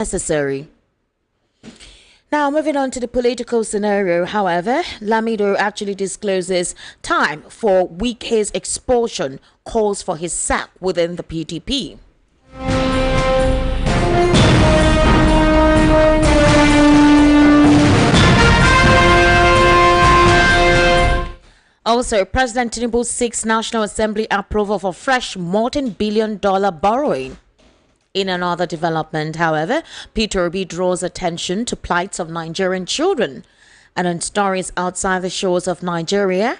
necessary. Now, moving on to the political scenario, however, Lamido actually discloses time for Wike's expulsion, calls for his sack within the PDP. Also, President Tinubu seeks National Assembly approval for fresh multi-billion-dollar borrowing. In another development, however, Peter Obi draws attention to plights of Nigerian children. And on stories outside the shores of Nigeria,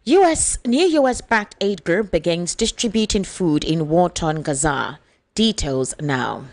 new US-backed aid group begins distributing food in war-torn Gaza. Details now.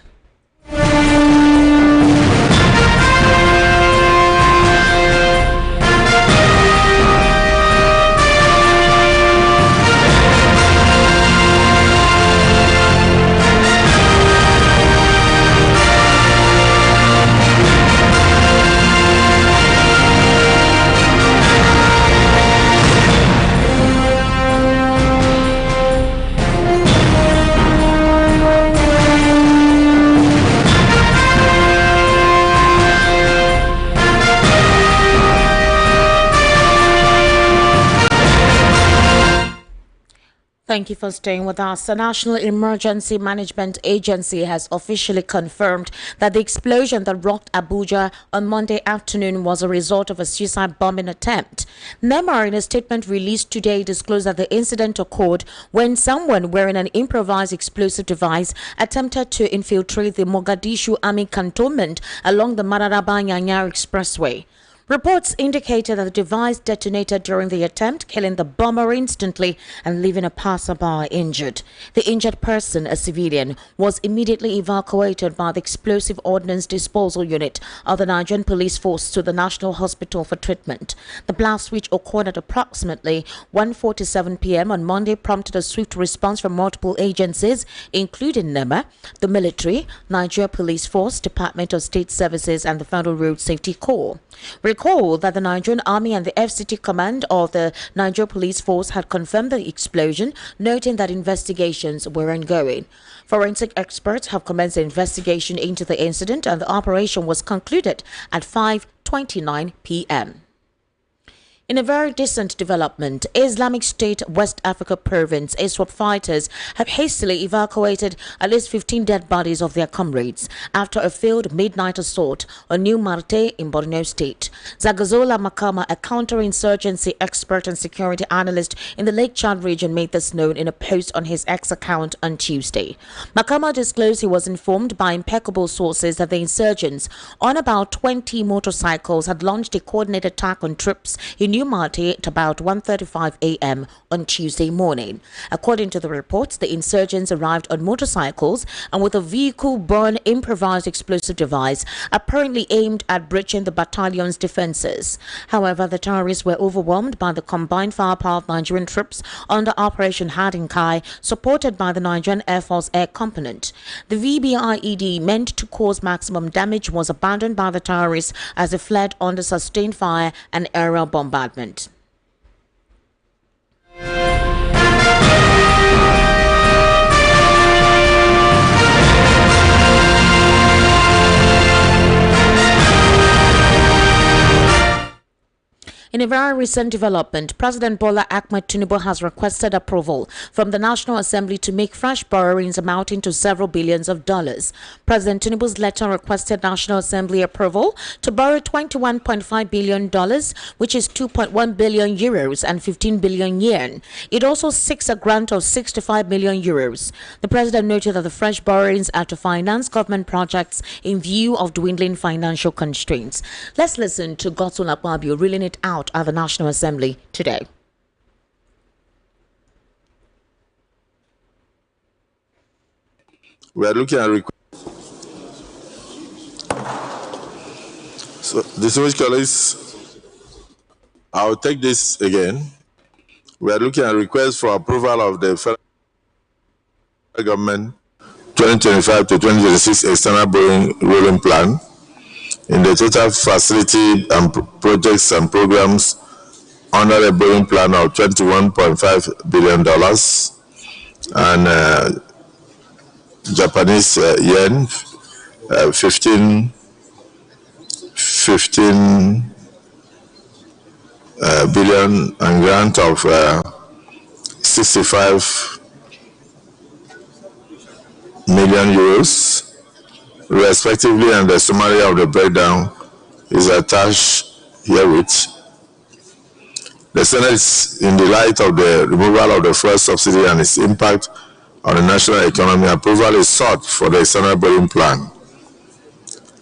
Thank you for staying with us. The National Emergency Management Agency has officially confirmed that the explosion that rocked Abuja on Monday afternoon was a result of a suicide bombing attempt. NEMA, in a statement released today, disclosed that the incident occurred when someone wearing an improvised explosive device attempted to infiltrate the Mogadishu Army cantonment along the Mararaba-Nyanyar Expressway. Reports indicated that the device detonated during the attempt, killing the bomber instantly and leaving a passerby injured. The injured person, a civilian, was immediately evacuated by the Explosive Ordnance Disposal Unit of the Nigerian Police Force to the National Hospital for treatment. The blast, which occurred at approximately 1:47 p.m. on Monday, prompted a swift response from multiple agencies, including NEMA, the military, Nigeria Police Force, Department of State Services, and the Federal Road Safety Corps. Recall that the Nigerian Army and the FCTA command of the Nigeria Police Force had confirmed the explosion, noting that investigations were ongoing. Forensic experts have commenced the investigation into the incident, and the operation was concluded at 5:29 p.m. In a very distant development, Islamic State West Africa province ISWAP fighters have hastily evacuated at least 15 dead bodies of their comrades after a failed midnight assault on New Marte in Borno State. Zagazola Makama, a counterinsurgency expert and security analyst in the Lake Chad region, made this known in a post on his X account on Tuesday. Makama disclosed he was informed by impeccable sources that the insurgents on about 20 motorcycles had launched a coordinated attack on troops in New Marte at about 1:35 a.m. on Tuesday morning. According to the reports, the insurgents arrived on motorcycles and with a vehicle-borne improvised explosive device apparently aimed at breaching the battalion's defenses. However, the terrorists were overwhelmed by the combined firepower of Nigerian troops under Operation Hadinkai, supported by the Nigerian Air Force Air Component. The VBIED, meant to cause maximum damage, was abandoned by the terrorists as they fled under sustained fire and aerial bombardment. In a very recent development, President Bola Ahmed Tinubu has requested approval from the National Assembly to make fresh borrowings amounting to several billions of dollars. President Tinubu's letter requested National Assembly approval to borrow $21.5 billion, which is 2.1 billion euros and 15 billion yen. It also seeks a grant of 65 million euros. The president noted that the fresh borrowings are to finance government projects in view of dwindling financial constraints. Let's listen to Godson Akpabio reeling it out at the National Assembly today. We are looking at so, distinguished colleagues, I'll take this again. We are looking at requests for approval of the federal government 2025 to 2026 external borrowing rolling plan in the total facility and projects and programs under the borrowing plan of $21.5 billion and Japanese yen 15 billion and grant of 65 million euros respectively, and the summary of the breakdown is attached herewith. The Senate, in the light of the removal of the fuel subsidy and its impact on the national economy, approval is sought for the external borrowing plan.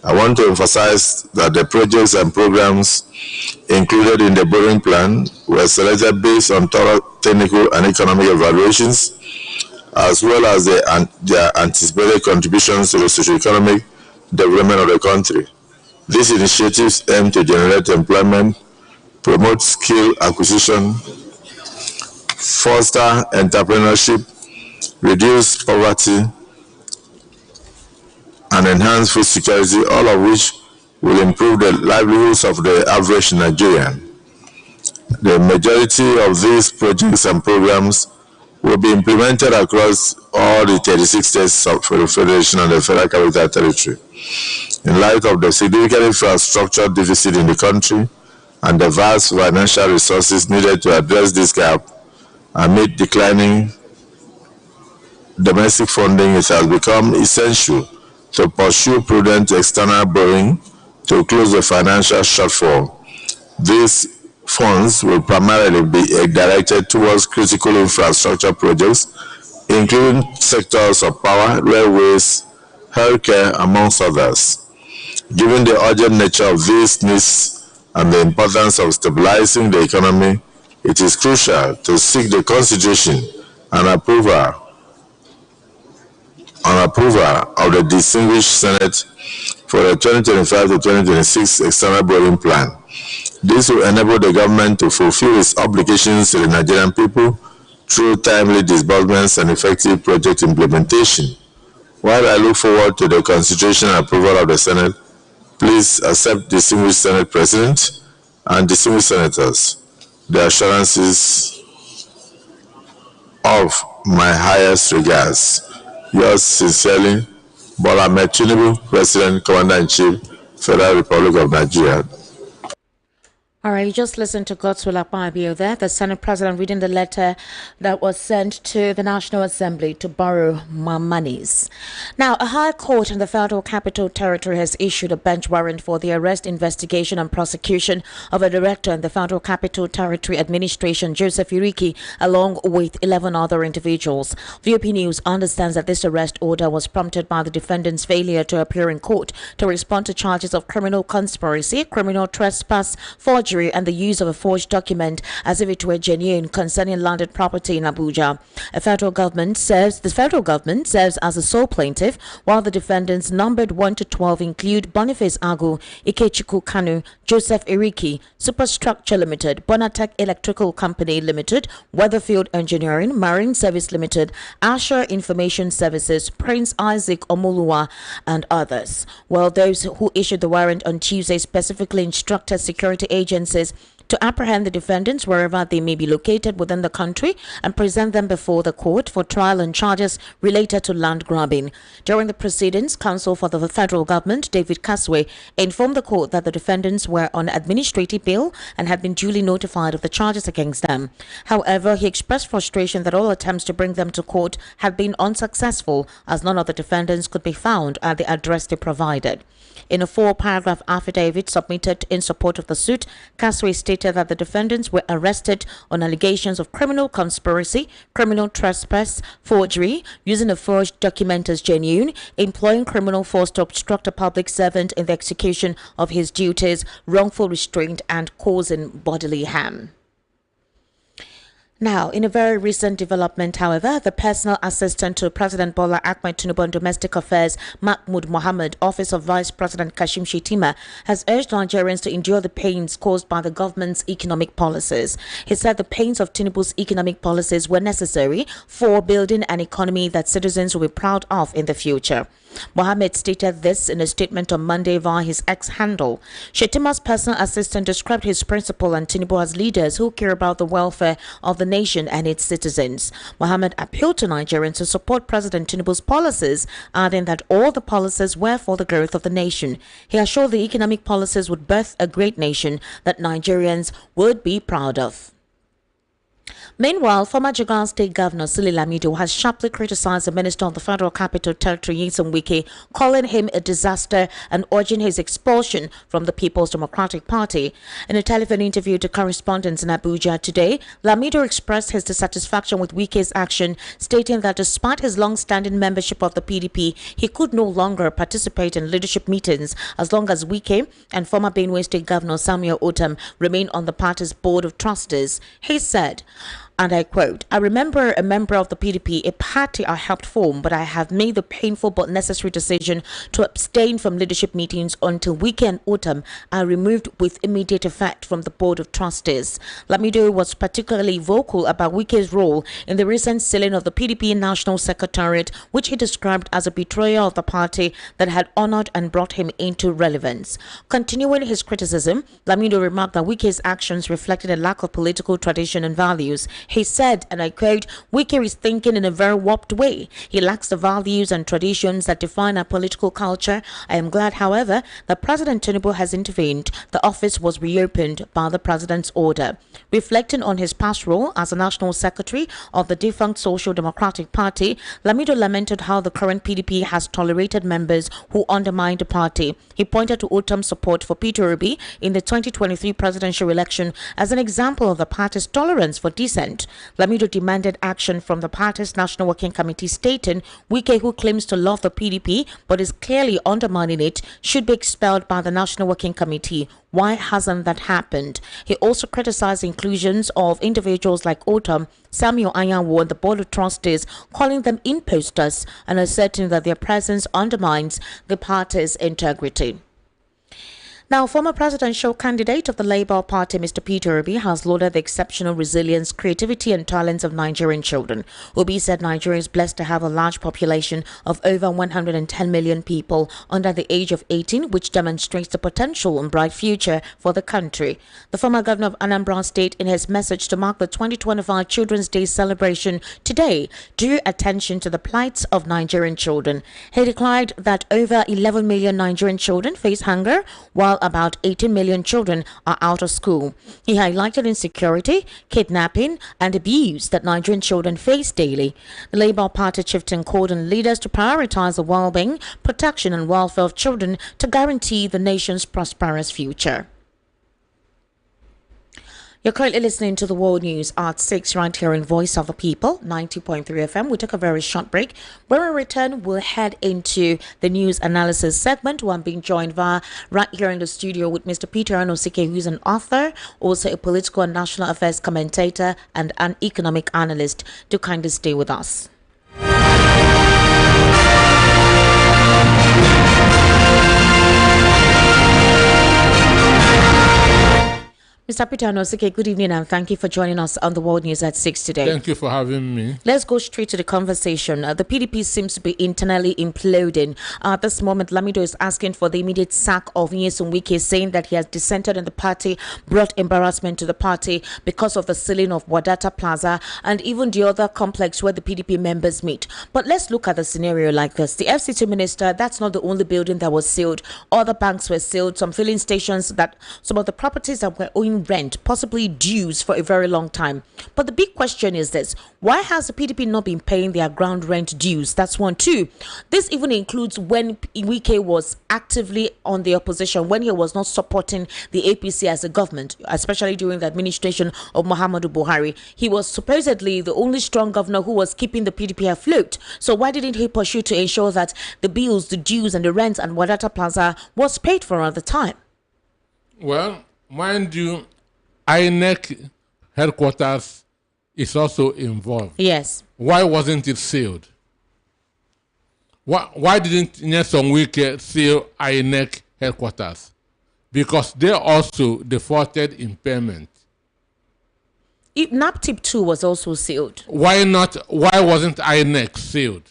I want to emphasize that the projects and programs included in the borrowing plan were selected based on thorough technical and economic evaluations, as well as their anticipated contributions to the socio-economic development of the country. These initiatives aim to generate employment, promote skill acquisition, foster entrepreneurship, reduce poverty, and enhance food security, all of which will improve the livelihoods of the average Nigerian. The majority of these projects and programs will be implemented across all the 36 states of the Federation and the Federal Capital Territory. In light of the significant infrastructure deficit in the country and the vast financial resources needed to address this gap amid declining domestic funding, it has become essential to pursue prudent external borrowing to close the financial shortfall. These funds will primarily be directed towards critical infrastructure projects, including sectors of power, railways, healthcare, amongst others. Given the urgent nature of these needs and the importance of stabilizing the economy, it is crucial to seek the consideration and approval of the distinguished Senate for the 2025 to 2026 external borrowing plan. This will enable the government to fulfill its obligations to the Nigerian people through timely disbursements and effective project implementation. While I look forward to the consideration and approval of the Senate, please accept, distinguished Senate President and distinguished Senators, the assurances of my highest regards. Yours sincerely, Bola Ahmed Tinubu, President, Commander-in-Chief, Federal Republic of Nigeria. All right, you just listened to Godswill Akpabio there, the Senate President, reading the letter that was sent to the National Assembly to borrow more monies. Now, a high court in the Federal Capital Territory has issued a bench warrant for the arrest, investigation and prosecution of a director in the Federal Capital Territory Administration, Joseph Iriki, along with 11 other individuals. VOP News understands that this arrest order was prompted by the defendant's failure to appear in court to respond to charges of criminal conspiracy, criminal trespass, forgery, and the use of a forged document as if it were genuine concerning landed property in Abuja. The federal government serves as the sole plaintiff, while the defendants numbered 1 to 12 include Boniface Agu, Ikechukwu Kanu, Joseph Iriki, Superstructure Limited, Bonatec Electrical Company Limited, Weatherfield Engineering, Marine Service Limited, Asher Information Services, Prince Isaac Omoluwa, and others. Well, those who issued the warrant on Tuesday specifically instructed security agencies to apprehend the defendants wherever they may be located within the country and present them before the court for trial on charges related to land grabbing. During the proceedings, counsel for the federal government, David Kaswe, informed the court that the defendants were on administrative bail and had been duly notified of the charges against them. However, he expressed frustration that all attempts to bring them to court had been unsuccessful, as none of the defendants could be found at the address they provided. In a 4-paragraph affidavit submitted in support of the suit, Kaswe stated that the defendants were arrested on allegations of criminal conspiracy, criminal trespass, forgery, using a forged document as genuine, employing criminal force to obstruct a public servant in the execution of his duties, wrongful restraint, and causing bodily harm. Now, in a very recent development, however, the personal assistant to President Bola Ahmed Tinubu on Domestic Affairs, Mahmoud Mohammed, Office of Vice President Kashim Shettima, has urged Nigerians to endure the pains caused by the government's economic policies. He said the pains of Tinubu's economic policies were necessary for building an economy that citizens will be proud of in the future. Mohammed stated this in a statement on Monday via his X handle. Shettima's personal assistant described his principal and Tinubu as leaders who care about the welfare of the nation and its citizens. Mohammed appealed to Nigerians to support President Tinubu's policies, adding that all the policies were for the growth of the nation. He assured the economic policies would birth a great nation that Nigerians would be proud of. Meanwhile, former Jigawa State Governor Sule Lamido has sharply criticized the Minister of the Federal Capital Territory, Wike, calling him a disaster and urging his expulsion from the People's Democratic Party. In a telephone interview to correspondents in Abuja today, Lamido expressed his dissatisfaction with Wike's action, stating that despite his long-standing membership of the PDP, he could no longer participate in leadership meetings as long as Wike and former Benue State Governor Samuel Otam remain on the party's board of trustees. He said, and I quote, "I remember a member of the PDP, a party I helped form, but I have made the painful but necessary decision to abstain from leadership meetings until Wike and Otam are removed with immediate effect from the board of trustees." Lamido was particularly vocal about Wike's role in the recent selling of the PDP National Secretariat, which he described as a betrayal of the party that had honored and brought him into relevance. Continuing his criticism, Lamido remarked that Wike's actions reflected a lack of political tradition and values. He said, and I quote, "Wike is thinking in a very warped way. He lacks the values and traditions that define our political culture. I am glad, however, that President Tinubu has intervened. The office was reopened by the President's order." Reflecting on his past role as a National Secretary of the defunct Social Democratic Party, Lamido lamented how the current PDP has tolerated members who undermine the party. He pointed to Otam's support for Peter Obi in the 2023 presidential election as an example of the party's tolerance for dissent. Lamido demanded action from the party's National Working Committee, stating Wike, who claims to love the PDP but is clearly undermining it, should be expelled by the National Working Committee. Why hasn't that happened? He also criticized inclusions of individuals like Otam, Samuel Anyanwu, and the Board of Trustees, calling them imposters and asserting that their presence undermines the party's integrity. Now, former presidential candidate of the Labour Party, Mr. Peter Obi, has lauded the exceptional resilience, creativity and talents of Nigerian children. Obi said Nigeria is blessed to have a large population of over 110 million people under the age of 18, which demonstrates the potential and bright future for the country. The former governor of Anambra State, in his message to mark the 2025 Children's Day celebration today, drew attention to the plight of Nigerian children. He declared that over 11 million Nigerian children face hunger, while about 18 million children are out of school. He highlighted insecurity, kidnapping, and abuse that Nigerian children face daily. The Labour Party chieftain called on leaders to prioritize the well-being, protection, and welfare of children to guarantee the nation's prosperous future. You're currently listening to the World News at 6 right here in Voice of the People, 90.3 FM. We took a very short break. When we return, we'll head into the news analysis segment, where I'm being joined right here in the studio with Mr. Peter Anosike, who's an author, also a political and national affairs commentator and an economic analyst. Do kindly stay with us. Mr. Peter Anosike, good evening and thank you for joining us on the World News at 6 today. Thank you for having me. Let's go straight to the conversation. The PDP seems to be internally imploding. At this moment, Lamido is asking for the immediate sack of Nyesom Wike, saying that he has dissented in the party, brought embarrassment to the party because of the selling of Wadata Plaza and even the other complex where the PDP members meet. But let's look at the scenario like this. The FCTA minister, that's not the only building that was sealed. Other banks were sealed, some filling stations, that some of the properties that were owing rent, possibly dues for a very long time. But the big question is this: why has the PDP not been paying their ground rent dues? That's one. Two, this even includes when Wike was actively on the opposition, when he was not supporting the APC as a government, especially during the administration of Muhammadu Buhari. He was supposedly the only strong governor who was keeping the PDP afloat. So why didn't he pursue to ensure that the bills, the dues and the rents and Wadata Plaza was paid for at the time? Well, mind you, INEC headquarters is also involved. Yes. Why wasn't it sealed? Why didn't Nyesom Wike seal INEC headquarters? Because they also defaulted in payment. NAPTIP 2 was also sealed. Why not? Why wasn't INEC sealed?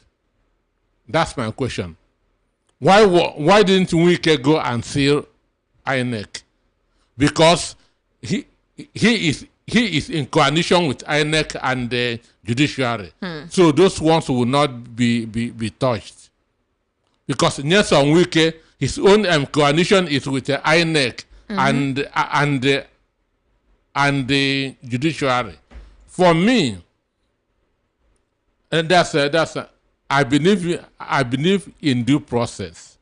That's my question. Why didn't Wike go and seal INEC? Because he is in coalition with INEC and the judiciary. So those ones will not be touched. Because Nyesom Wike, his own coalition is with the INEC and the judiciary. For me, and I believe in due process.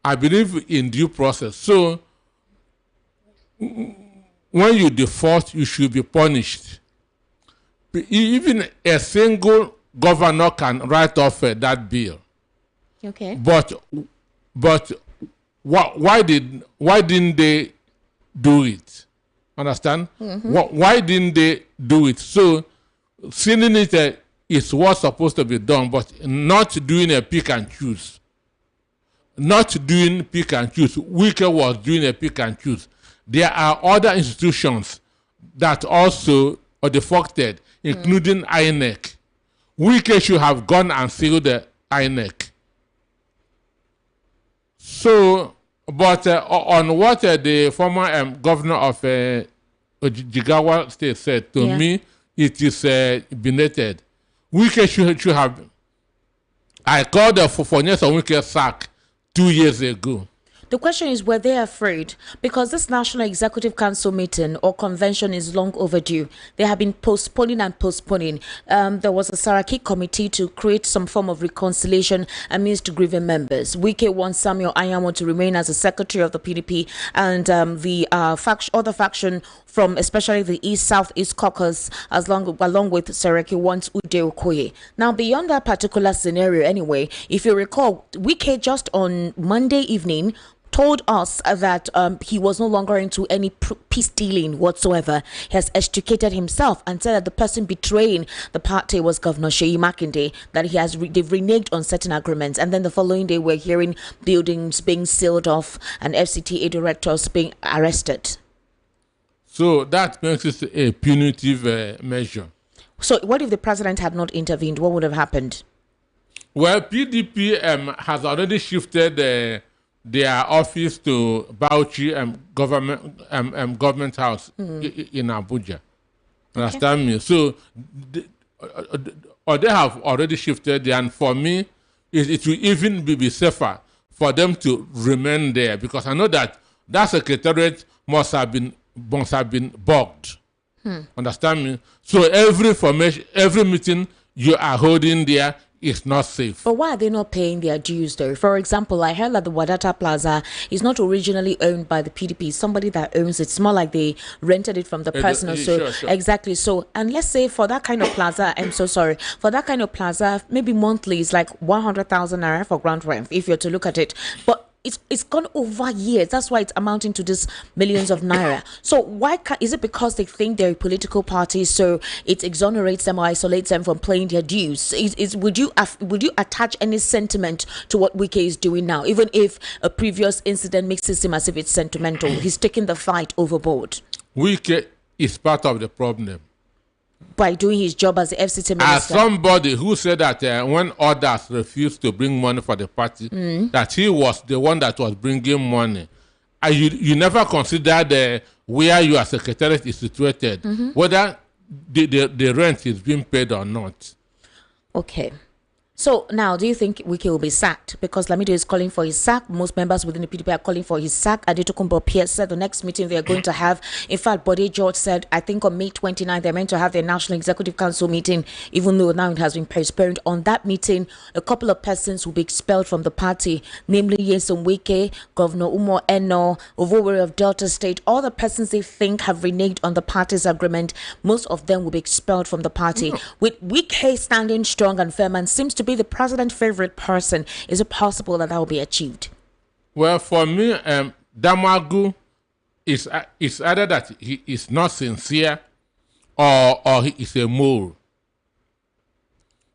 I believe in due process. So when you default, you should be punished. Even a single governor can write off that bill. Okay. But why didn't they do it? Understand? Why didn't they do it? So sealing it is what's supposed to be done, but not doing a pick and choose. Not doing pick and choose. Wike was doing a pick and choose. There are other institutions that also are defaulted, including INEC. Wike should have gone and sealed the INEC. So, but on what the former governor of Jigawa State said, to me, it is belated. Wike should have. I called for Nyesom Wike sack 2 years ago. The question is, were they afraid? Because this National Executive Council meeting or convention is long overdue. They have been postponing and postponing. There was a Saraki committee to create some form of reconciliation amidst grieving members. Wike wants Samuel Anyamo to remain as the secretary of the PDP, and the other faction from especially the East-Southeast caucus, along with Saraki, wants Ude Okoye. Now, beyond that particular scenario anyway, if you recall, Wike just on Monday evening told us that he was no longer into any peace dealing whatsoever. He has extricated himself and said that the person betraying the party was Governor Sheyi Makinde, that they've reneged on certain agreements. And then the following day, we're hearing buildings being sealed off and FCTA directors being arrested. So that makes it a punitive measure. So what if the president had not intervened? What would have happened? Well, PDP has already shifted their office to Bauchi government house in Abuja. Understand me? So, they have already shifted there, and for me, it will even be safer for them to remain there, because I know that secretariat must have been bugged. Understand me? So every meeting you are holding there is not safe. But why are they not paying their dues though? For example, I heard that the Wadata Plaza is not originally owned by the PDP. It's somebody that owns it. It's more like they rented it from the person or so. Sure. Exactly. So, and let's say for that kind of plaza, I'm so sorry, for that kind of plaza, maybe monthly is like 100,000 naira for ground rent, if you're to look at it. But it's gone over years. That's why it's amounting to this millions of naira. So why is it because they think they're a political party, so it exonerates them or isolates them from paying their dues? Would you attach any sentiment to what Wike is doing now, even if a previous incident makes it seem as if it's sentimental? He's taking the fight overboard. Wike is part of the problem by doing his job as the FCTA minister. As somebody who said that when others refused to bring money for the party, that he was the one that was bringing money. You never considered where your secretariat is situated, whether the rent is being paid or not. Okay. So now, do you think Wike will be sacked? Because Lamido is calling for his sack. Most members within the PDP are calling for his sack. Adetokunbo Pierce said the next meeting they are going to have. In fact, Bode George said, I think on May 29th, they're meant to have their National Executive Council meeting, even though now it has been postponed. On that meeting, a couple of persons will be expelled from the party, namely Nyesom Wike, Governor Umo Eno, Ovowere of Delta State. All the persons they think have reneged on the party's agreement, most of them will be expelled from the party. With Wike standing strong and firm and seems to be the president's favorite person, is it possible that will be achieved? Well, for me, Damagu is either that he is not sincere or he is a mole.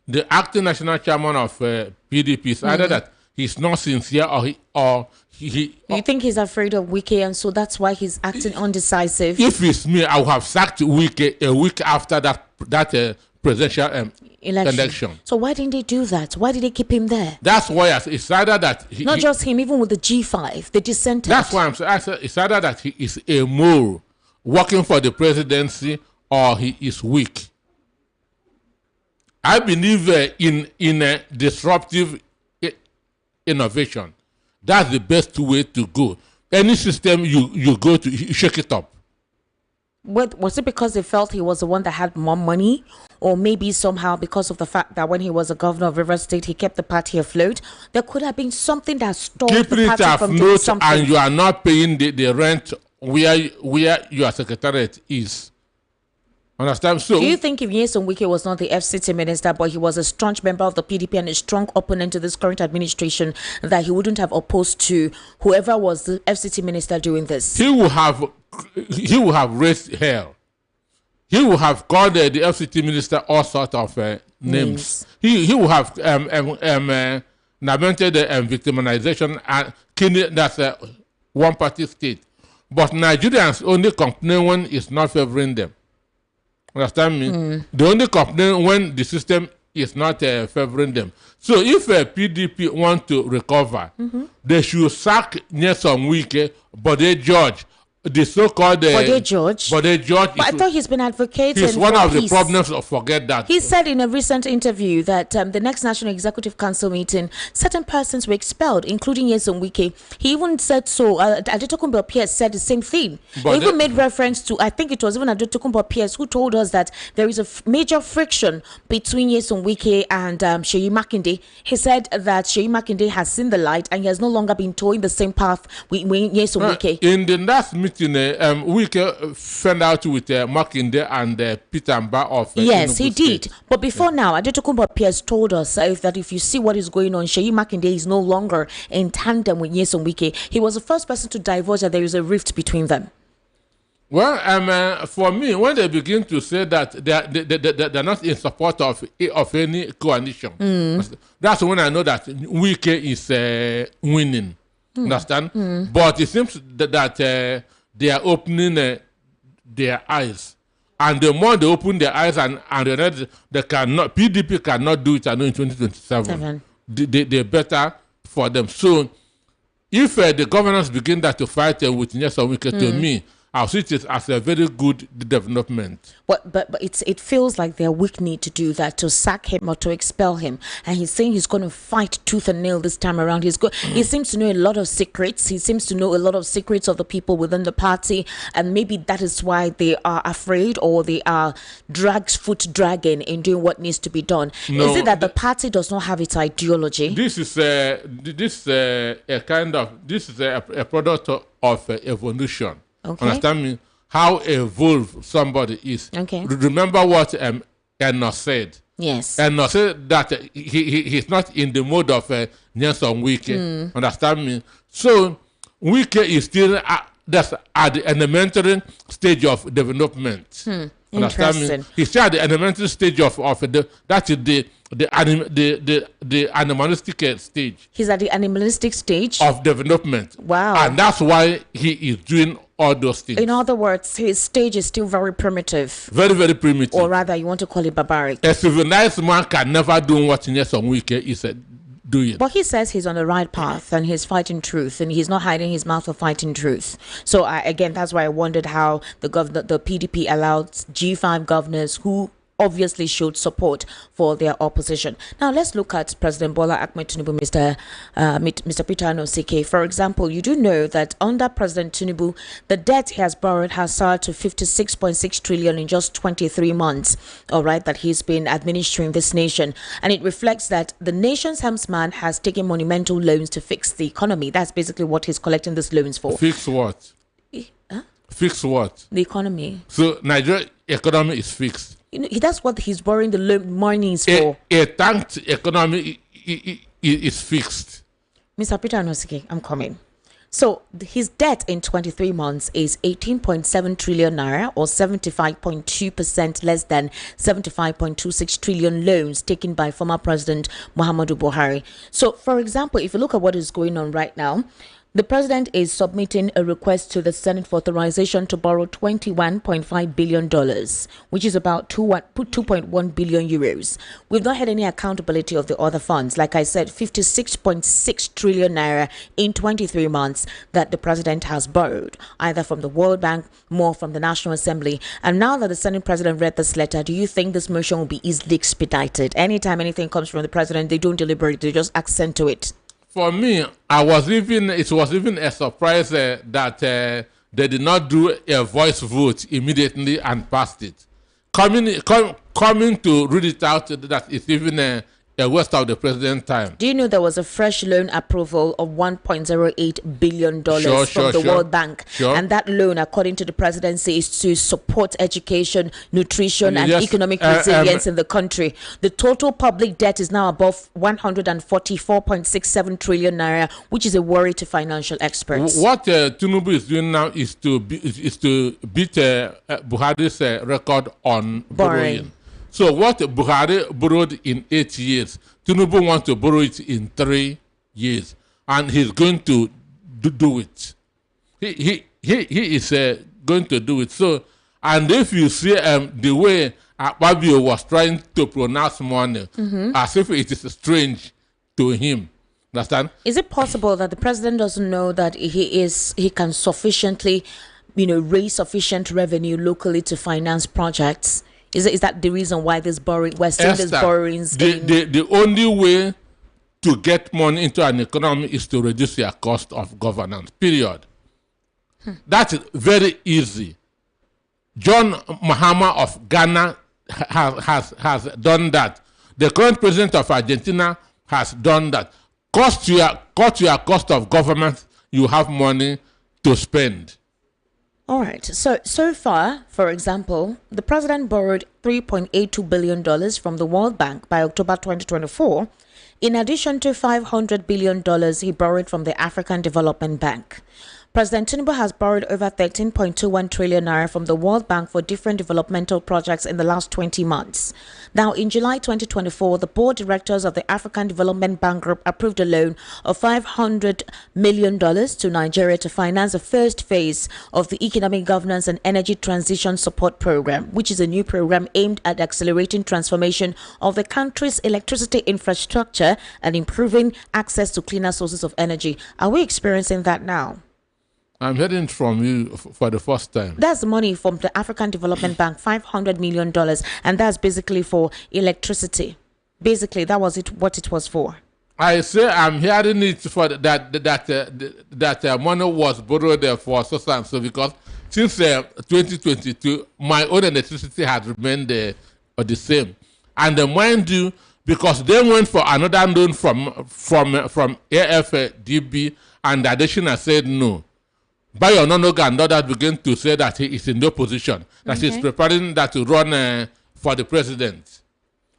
The acting national chairman of PDP is either that he's not sincere or he You think he's afraid of Wike and so that's why he's acting undecisive? If it's me, I would have sacked Wike a week after that presidential election. So why didn't they do that? Why did they keep him there? That's why it's either that not just him, even with the G5, they dissented. That's why I said it's either that he is a mole working for the presidency or he is weak. I believe in a disruptive innovation. That's the best way to go. Any system you go to, you shake it up. Was it because they felt he was the one that had more money, or maybe somehow because of the fact that when he was a governor of River State, he kept the party afloat? There could have been something that stalled the party from doing something. And you are not paying the rent where your secretariat is. Understand? So, do you think if Nyesom Wike was not the FCT minister, but he was a staunch member of the PDP and a strong opponent to this current administration, that he wouldn't have opposed to whoever was the FCT minister doing this? He would have raised hell. He would have called the FCT minister all sorts of names. He would have lamented victimization and killing. That's a one-party state. But Nigerians only complain when it's not favoring them. Understand me? They only complain when the system is not favoring them. So if a PDP want to recover, they should sack Nyesom Wike, but they judge the so-called George. But I thought he's been advocating. He's one of the problems. Forget that. He said in a recent interview that the next National Executive Council meeting, certain persons were expelled, including Nyesom Wike. He even said so. Adetokunbo Pierce said the same thing. He even made reference to, I think it was even Adetokunbo Pierce who told us that there is a major friction between Nyesom Wike and Seyi Makinde. He said that Seyi Makinde has seen the light and he has no longer been towing the same path with Nyesom Wike. In the last meeting, Wike found out with Makinde and Peter Mba of yes, he did. State. But before now, Adetokunbo Pierce told us that if you see what is going on, Seyi Makinde is no longer in tandem with Nyesom Wike. He was the first person to divulge that there is a rift between them. Well, for me, when they begin to say that they're not in support of any coalition, that's when I know that Wike is winning. Understand? But it seems that they are opening their eyes, and the more they open their eyes and they cannot, PDP cannot do it. I know in 2027, they better for them. So if the governors begin that to fight with Nyesom Wike, to me, I'll see it as a very good development. But it feels like they're weak need to do that, to sack him or to expel him. And he's saying he's going to fight tooth and nail this time around. He seems to know a lot of secrets. He seems to know a lot of secrets of the people within the party. And maybe that is why they are afraid, or they are foot dragging in doing what needs to be done. No, is it that the party does not have its ideology? This is a product of evolution. Okay. Understand me? How evolved somebody is. Okay. Remember what Enos said. Yes. Enos said that he's not in the mode of Nyesom Wike. Understand me? So Wike is still that's at the elementary stage of development. Understand me? He's still at the elementary stage of that is the animalistic stage. He's at the animalistic stage of development. Wow. And that's why he is doing all those things. In other words, his stage is still very primitive. Very, very primitive. Or rather, you want to call it barbaric. A civilized man can never do what Nyesom Wike is doing. But he says he's on the right path and he's fighting truth, and he's not hiding his mouth of fighting truth. So again, that's why I wondered how the PDP allowed G5 governors who obviously showed support for their opposition. Now let's look at President Bola Ahmed Tinubu, Mr. Peter Anosike. For example, you do know that under President Tinubu, the debt he has borrowed has soared to 56.6 trillion in just 23 months. All right, that he's been administering this nation, and it reflects that the nation's helmsman has taken monumental loans to fix the economy. That's basically what he's collecting these loans for. Fix what? Fix what? The economy. So Nigeria economy is fixed. That's what he's borrowing the monies for. A tanked economy is fixed. Mr. Peter Anosike, I'm coming. So his debt in 23 months is 18.7 trillion naira, or 75.2% less than 75.26 trillion loans taken by former President Muhammadu Buhari. So, for example, if you look at what is going on right now, The president is submitting a request to the Senate for authorization to borrow $21.5 billion, which is about 2.1 billion euros. We've not had any accountability of the other funds. Like I said, 56.6 trillion naira in 23 months that the president has borrowed, either from the World Bank, more from the National Assembly. And now that the Senate president read this letter, do you think this motion will be easily expedited? Anytime anything comes from the president, they don't deliberate, they just accent to it. For me, it was even a surprise that they did not do a voice vote immediately and passed it. Coming to read it out, that it's even a waste of the president's time. Do you know there was a fresh loan approval of $1.08 billion from the World Bank? And that loan, according to the presidency, is to support education, nutrition, and economic resilience in the country. The total public debt is now above 144.67 trillion naira, which is a worry to financial experts. What Tinubu is doing now is to beat Buhari's record on borrowing. So what Buhari borrowed in 8 years, Tinubu wants to borrow it in 3 years, and he's going to do it. He is going to do it. So, and if you see the way Akpabio was trying to pronounce money, as if it is strange to him. Understand? Is it possible that the president doesn't know that he can sufficiently, raise sufficient revenue locally to finance projects? Is that the reason why this borrowing, we're seeing this borrowings? The only way to get money into an economy is to reduce your cost of governance, period. That's very easy. John Mahama of Ghana has done that. The current president of Argentina has done that. Cut your cost of government, you have money to spend. All right. So far, for example, the president borrowed $3.82 billion from the World Bank by October 2024, in addition to $500 billion he borrowed from the African Development Bank. President Tinubu has borrowed over 13.21 trillion naira from the World Bank for different developmental projects in the last 20 months. Now, in July 2024, the board directors of the African Development Bank Group approved a loan of $500 million to Nigeria to finance the first phase of the Economic Governance and Energy Transition Support Program, which is a new program aimed at accelerating transformation of the country's electricity infrastructure and improving access to cleaner sources of energy. Are we experiencing that now? I'm hearing from you for the first time. That's money from the African Development Bank, $500 million, and that's basically for electricity. Basically, that was what it was for. I say I'm hearing it for that money was borrowed for so and so, because since 2022, my own electricity has remained the same. And mind you, because they went for another loan from AFDB, and the additional said no. Bayo Ononoga and others began to say that he is in no position, that he's preparing that to run for the president.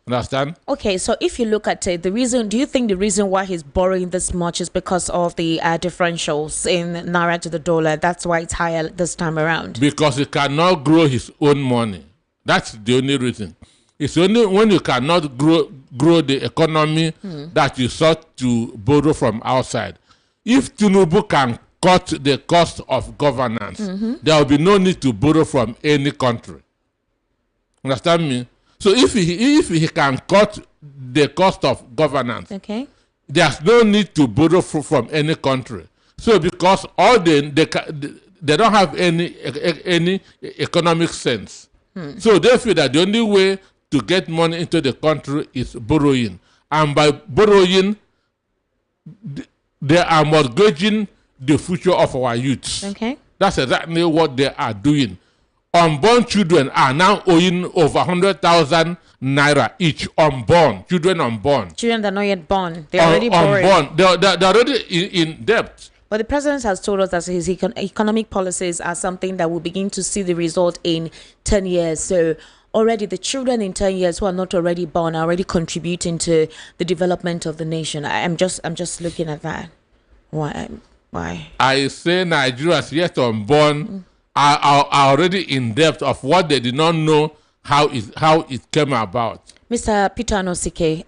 Understand? Okay, so if you look at the reason, do you think the reason why he's borrowing this much is because of the differentials in naira to the dollar? That's why it's higher this time around. Because he cannot grow his own money. That's the only reason. It's only when you cannot grow the economy that you sought to borrow from outside. If Tinubu can cut the cost of governance, there will be no need to borrow from any country. Understand me? So if he can cut the cost of governance, there's no need to borrow from any country. So because all they don't have any economic sense. So they feel that the only way to get money into the country is borrowing. And by borrowing, they are mortgaging the future of our youths. That's exactly what they are doing. Unborn children are now owing over 100,000 naira each. Unborn children, unborn. Children that are not yet born. They're already borrowing. Unborn. They're already in debt. But the president has told us that his economic policies are something that will begin to see the result in 10 years. So already the children in 10 years who are not already born are already contributing to the development of the nation. I'm just looking at that. Why? I say Nigerians yet unborn are already in depth of what they did not know how it came about. Mr. Peter Anosike,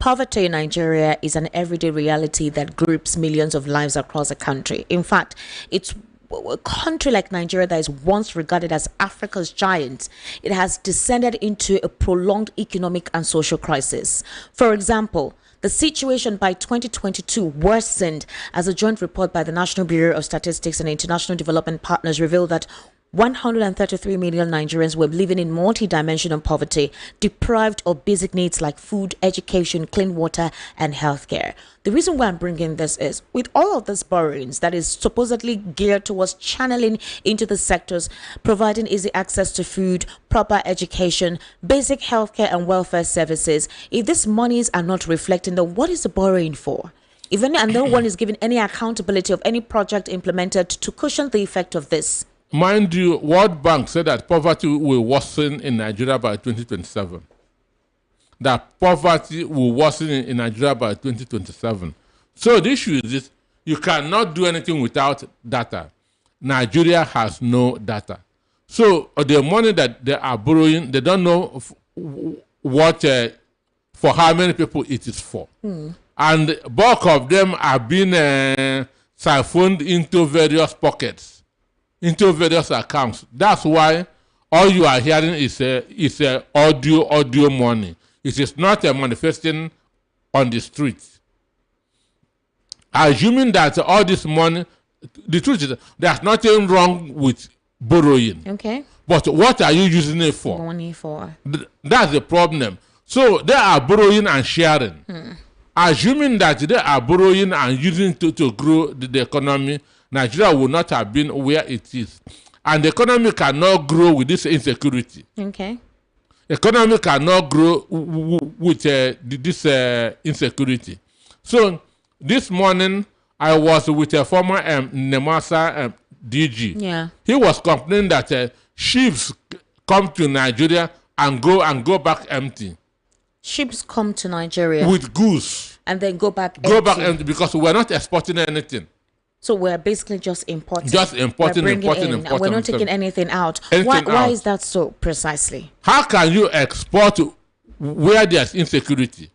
Poverty in Nigeria is an everyday reality that grips millions of lives across the country. In fact, it's a country like Nigeria that is once regarded as Africa's giant. It has descended into a prolonged economic and social crisis. For example, the situation by 2022 worsened as a joint report by the National Bureau of Statistics and International Development Partners revealed that 133 million Nigerians were living in multi-dimensional poverty, deprived of basic needs like food, education, clean water, and healthcare. The reason why I'm bringing this is, with all of these borrowings that is supposedly geared towards channeling into the sectors, providing easy access to food, proper education, basic healthcare and welfare services, if these monies are not reflecting, then what is the borrowing for? If any, and no one is given any accountability of any project implemented to cushion the effect of this. Mind you, World Bank said that poverty will worsen in Nigeria by 2027. That poverty will worsen in Nigeria by 2027. So the issue is this: you cannot do anything without data. Nigeria has no data. So the money that they are borrowing, they don't know what for how many people it is for. And bulk of them are being siphoned into various pockets, into various accounts. That's why all you are hearing is audio money. It is not manifesting on the streets. Assuming that all this money, the truth is there's nothing wrong with borrowing. Okay. But what are you using it for? Money for. That's the problem. So they are borrowing and sharing. Assuming that they are borrowing and using to grow the economy, Nigeria will not have been where it is. And the economy cannot grow with this insecurity. Okay. Economy cannot grow with this insecurity. So this morning, I was with a former Nemasa DG. Yeah. He was complaining that ships come to Nigeria and go back empty. Ships come to Nigeria with goods and then go back empty because we're not exporting anything. So we're basically just importing. Just importing. And we're not taking anything out. Why is that so precisely? How can you export where there's insecurity?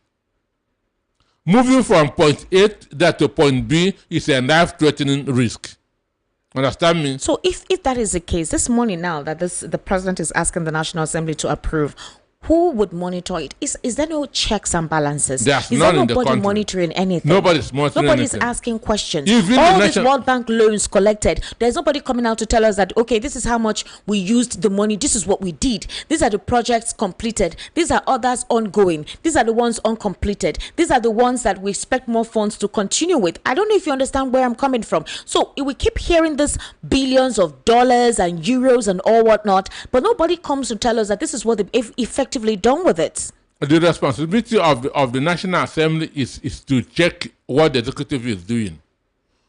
Moving from point A to point B is a life-threatening risk. Understand me? So if that is the case, this morning now that the president is asking the National Assembly to approve, who would monitor it? Is there no checks and balances? There's is none there in the nobody country. monitoring anything? Nobody's monitoring Nobody's anything. asking questions. Even all these World Bank loans collected, there's nobody coming out to tell us that, okay, this is how much we used the money, this is what we did, these are the projects completed, these are others ongoing, these are the ones uncompleted, these are the ones that we expect more funds to continue with. I don't know if you understand where I'm coming from. So we keep hearing this billions of dollars and euros and all whatnot, but nobody comes to tell us that this is what they've effectively done with it. The responsibility of the National Assembly is to check what the executive is doing.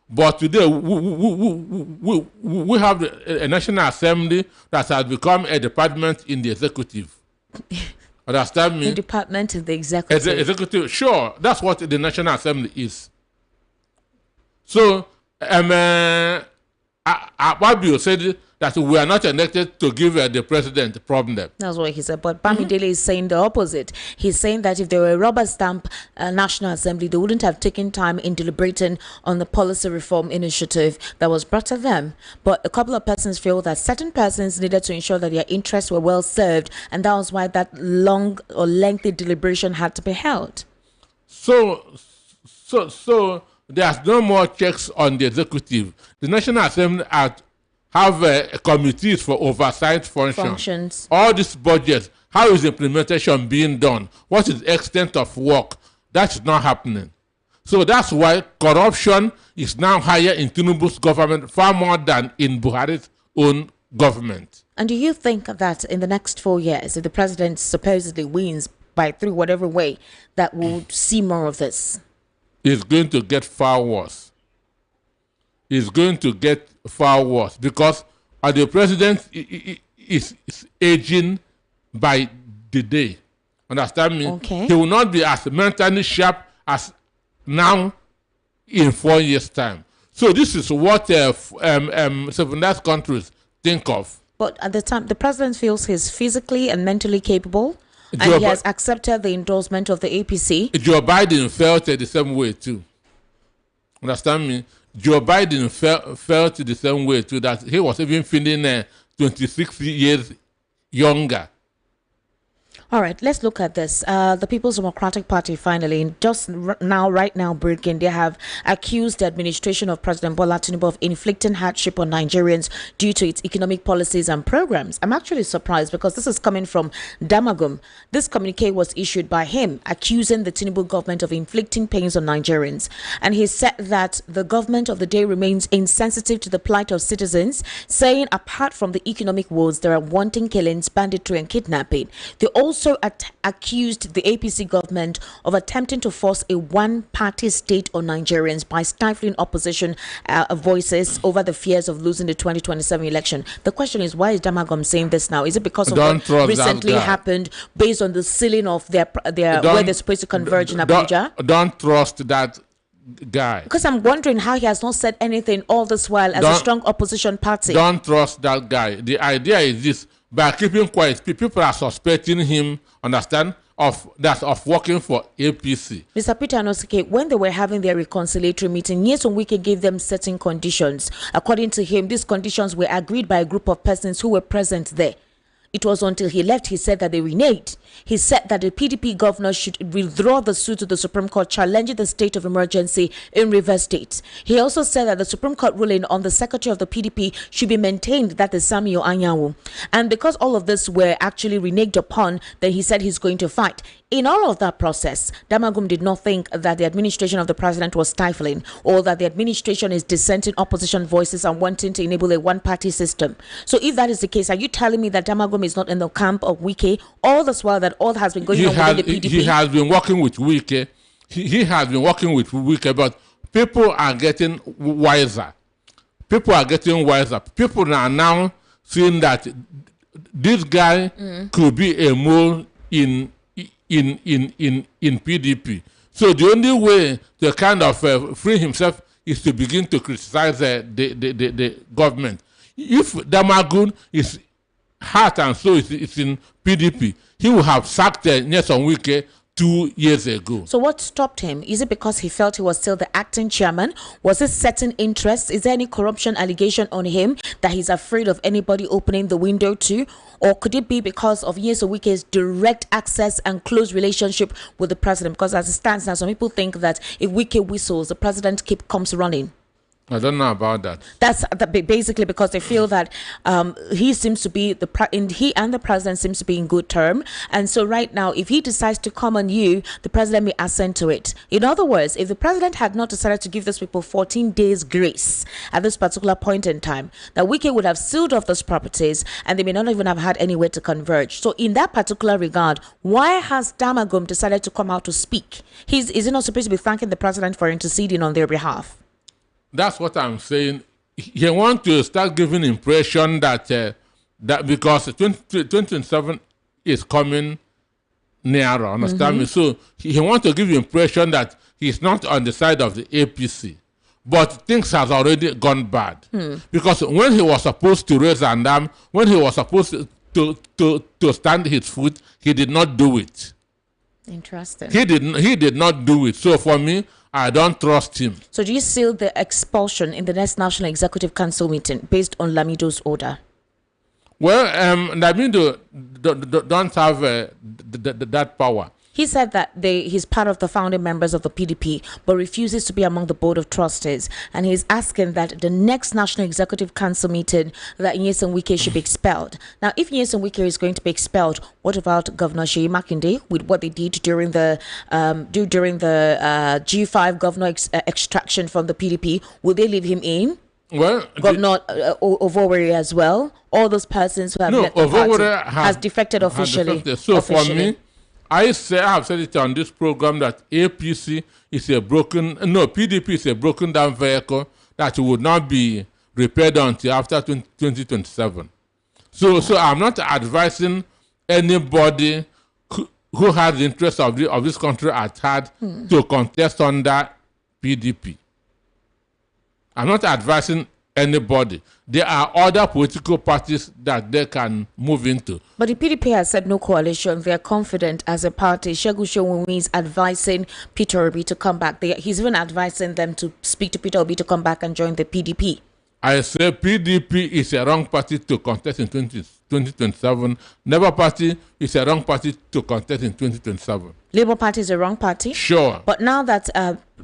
But today, we have a National Assembly that has become a department in the executive. Understand me? A department in the executive. Executive, sure. That's what the National Assembly is. So, Ababio said that we are not elected to give the president a problem. That's what he said. But Bamidele is saying the opposite. He's saying that if there were a rubber stamp National Assembly, they wouldn't have taken time in deliberating on the policy reform initiative that was brought to them. But a couple of persons feel that certain persons needed to ensure that their interests were well served, and that was why that long or lengthy deliberation had to be held. So there's no more checks on the executive. The National Assembly have committees for oversight functions. All these budgets, how is implementation being done? What is the extent of work? That's not happening. So that's why corruption is now higher in Tinubu's government far more than in Buhari's own government. And do you think that in the next 4 years, if the president supposedly wins through whatever way, that we'll see more of this? It's going to get far worse. It's going to get far worse because the president is aging by the day. Understand me? Okay. He will not be as mentally sharp as now in 4 years' time. So this is what civilized countries think of. But at the time, the president feels he's physically and mentally capable And he has accepted the endorsement of the APC. Joe Biden felt the same way too. Understand me? Joe Biden felt the same way too, that he was even feeling 26 years younger. All right, let's look at this. The People's Democratic Party finally, right now, breaking, they have accused the administration of President Bola Tinubu of inflicting hardship on Nigerians due to its economic policies and programs. I'm actually surprised because this is coming from Damagum. This communique was issued by him, accusing the Tinubu government of inflicting pains on Nigerians. And he said that the government of the day remains insensitive to the plight of citizens, saying apart from the economic woes, there are wanton killings, banditry, and kidnapping. They also accused the APC government of attempting to force a one-party state on Nigerians by stifling opposition voices over the fears of losing the 2027 election. The question is, why is Damagum saying this now? Is it because of what recently happened based on the sealing of their where they're supposed to converge in Abuja? Don't trust that guy. Because I'm wondering how he has not said anything all this while as a strong opposition party. Don't trust that guy. The idea is this: by keeping quiet, people are suspecting him, understand, of working for APC. Mr. Peter Anosike, when they were having their reconciliatory meeting, Nyesom Wike gave them certain conditions. According to him, these conditions were agreed by a group of persons who were present there. It was until he left, he said that they reneged. He said that the PDP governor should withdraw the suit to the Supreme Court challenging the state of emergency in Rivers State. He also said that the Supreme Court ruling on the secretary of the PDP should be maintained, that is Samuel Anyanwu. And because all of this were actually reneged upon, then he said he's going to fight. In all of that process, Damagum did not think that the administration of the president was stifling or that the administration is dissenting opposition voices and wanting to enable a one-party system. So if that is the case, are you telling me that Damagum is not in the camp of Wike all this while that all has been going on within the PDP? He has been working with Wike. He has been working with Wike, but people are getting wiser. People are getting wiser. People are now seeing that this guy could be a mole in PDP. So the only way to kind of free himself is to begin to criticize the government. If Damagum is heart and soul is in PDP, he would have sacked Nyesom Wike 2 years ago. So what stopped him? Is it because he felt he was still the acting chairman? Was it certain interests? Is there any corruption allegation on him that he's afraid of anybody opening the window to? Or could it be because of Nyesom Wike's direct access and close relationship with the president? Because as it stands now, some people think that if Wike whistles, the president comes running. I don't know about that. That's basically because they feel that he seems to be he and the president seems to be in good term, and so right now, if he decides to come on you, the president may assent to it. In other words, if the president had not decided to give those people 14 days grace at this particular point in time, that Wike would have sealed off those properties, and they may not even have had anywhere to converge. So, in that particular regard, why has Damagum decided to come out to speak? Is he not supposed to be thanking the president for interceding on their behalf? That's what I'm saying. He wants to start giving impression that that because 2027 is coming nearer, understand me? So he wants to give the impression that he's not on the side of the APC. But things has already gone bad. Because when he was supposed to raise an arm, when he was supposed to stand his foot, he did not do it. Interesting. He did not do it. So for me, I don't trust him. So do you seal the expulsion in the next National Executive Council meeting based on Lamido's order? Well, Lamido don't have that power. He said that he's part of the founding members of the PDP, but refuses to be among the board of trustees. And he's asking that the next National Executive Council meeting, that Nyesom Wike should be expelled. Now, if Nyesom Wike is going to be expelled, what about Governor Seyi Makinde with what they did during the G5 governor extraction from the PDP? Will they leave him in? Well, Governor Ovowere as well. All those persons who have left the party has defected officially. So for me, I have said it on this program that PDP is a broken down vehicle that would not be repaired until after 2027. So I'm not advising anybody who has the interest of this country at heart to contest under PDP. I'm not advising anybody. There are other political parties that they can move into. But the PDP has said no coalition. They are confident as a party. Segun Showunmi is advising Peter Obi to come back. He's even advising them to speak to Peter Obi to come back and join the PDP. I say PDP is a wrong party to contest in 2027. Labour Party is a wrong party to contest in 2027. Labour Party is a wrong party? Sure. But now that,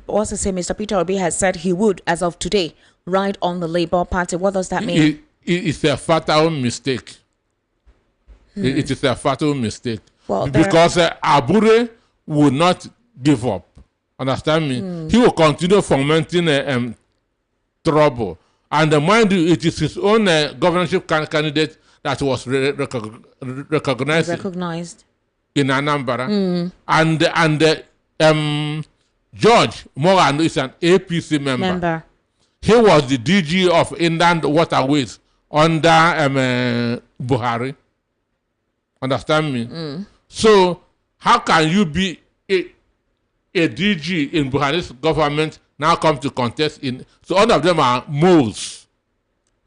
what's to say, Mr. Peter Obi has said he would, as of today, ride on the Labour Party, what does that mean? It's a fatal mistake. It is a fatal mistake. Well, because Abure will not give up. Understand me? He will continue fomenting trouble. And mind you, it is his own governorship candidate that was recognized in Anambra. And George Moran is an APC member. He was the DG of Inland Waterways under Buhari. Understand me? So how can you be a DG in Buhari's government now come to contest in? So all of them are moles.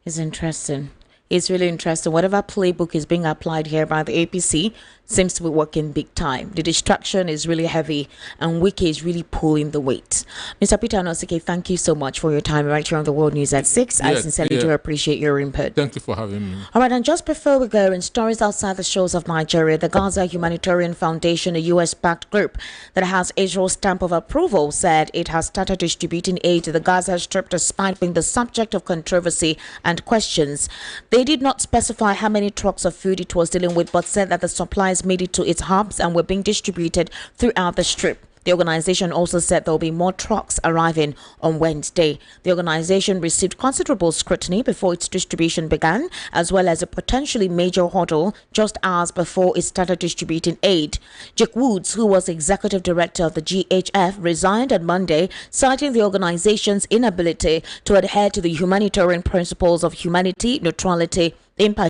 It's interesting. It's really interesting. Whatever playbook is being applied here by the APC seems to be working big time. The distraction is really heavy and Wike is really pulling the weight. Mr. Peter Anosike, thank you so much for your time right here on the World News at 6. I sincerely do appreciate your input. Thank you for having me. All right, and just before we go, in stories outside the shores of Nigeria, the Gaza Humanitarian Foundation, a US-backed group that has Israel's stamp of approval, said it has started distributing aid to the Gaza Strip despite being the subject of controversy and questions. They did not specify how many trucks of food it was dealing with, but said that the supplies made it to its hubs and were being distributed throughout the strip. The organization also said there will be more trucks arriving on Wednesday. The organization received considerable scrutiny before its distribution began, as well as a potentially major hurdle just hours before it started distributing aid. Jake Woods, who was executive director of the GHF, resigned on Monday, citing the organization's inability to adhere to the humanitarian principles of humanity, neutrality, impartiality,